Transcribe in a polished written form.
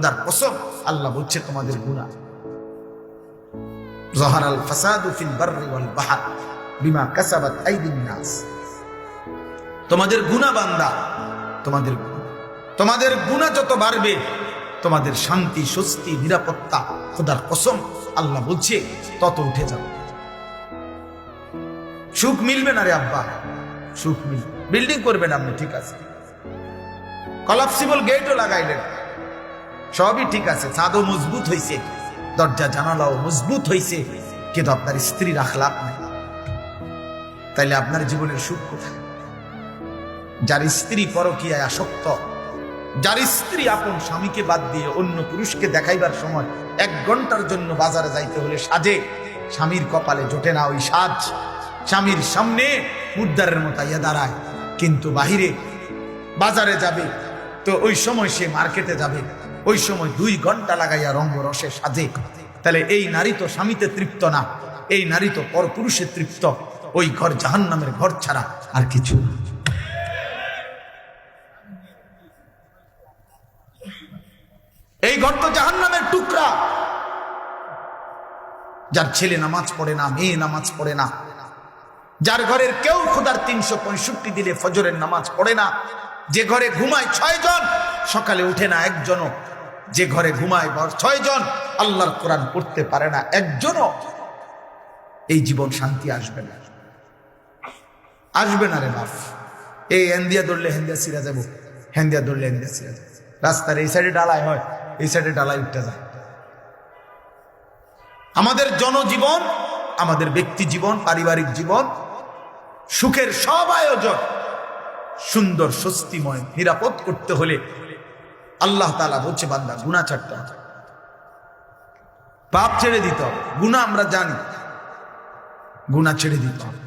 খোদার কসম আল্লাহ বলছে তোমাদের গুনাহ। যাহারাল ফাসাদু ফিল বাররি ওয়াল বাহর বিমা কাসাবাত আইদিন নাস। তোমাদের গুনাহ বান্দা, তোমাদের গুনাহ যত বাড়বে তোমাদের শান্তি, স্বস্তি, নিরাপত্তা খোদার কসম আল্লাহ বলছে তত উঠে যাবে। সুখ মিলবে না রে আব্বা, সুখ মিলবে। বিল্ডিং করবেন আপনি, ঠিক আছে, কলাপসিবল গেটও লাগাইলেন, সবই ঠিক আছে, ছাদও মজবুত হইছে, দরজা জানালাও মজবুত হইছে, কিন্তু আপনার স্ত্রীর আখলাক নাই। তাইলে আপনার জীবনের সুখ কোথায়? যার স্ত্রী পরকীয়ায় আসক্ত, যার স্ত্রী আপন স্বামীকে বাদ দিয়ে অন্য পুরুষকে দেখাইবার সময় 1 ঘন্টার জন্য বাজারে যাইতে হলে সাজে, স্বামীর কপালে জোটে না ওই সাজ, স্বামীর সামনে মুদ্দারের মতো ইয়া দাঁড়ায়, কিন্তু বাহিরে বাজারে যাবে তো ওই সময় সে মার্কেটে যাবে, ওই সময় 2 ঘন্টা লাগাইয়া রঙ্গ রসে সাজে। তাহলে এই নারী তো স্বামীতে তৃপ্ত না, এই নারী তো পরপুরুষে তৃপ্ত। ওই ঘর জাহান্নামের ঘর ছাড়া আর কিছু না। এই ঘর তো জাহান্নামের টুকরা। যার ছেলে নামাজ পড়ে না, মেয়ে নামাজ পড়ে না, যার ঘরের কেউ খোদার 365 দিলে ফজরের নামাজ পড়ে না, যে ঘরে ঘুমায় 6 জন সকালে উঠে না একজনও, যে ঘরে ঘুমায় 6 জন আল্লাহর কোরআন পড়তে পারে না একজনও, এই জীবন শান্তি আসবে না, আসবে না রে বাপ। এই হেন্দিয়া ধরলে হেন্দিয়া সিরা যাবো, হেন্দিয়া ধরলে হেন্দিয়া সিরা যাবো। রাস্তার এই সাইডে ডালাই হয়, এই সাইডে ডালাই উঠতে যায়। আমাদের জনজীবন, আমাদের ব্যক্তি জীবন, পারিবারিক জীবন, সুখের সব আয়োজন সুন্দর, স্বস্তিময়, নিরাপদ করতে হলে আল্লাহ তাআলা বলছে বান্দা গুনাহ ছাড়তে হবে, পাপ ছেড়ে দিতে হবে। গুনাহ আমরা জানি, গুনাহ ছেড়ে দিতে হবে।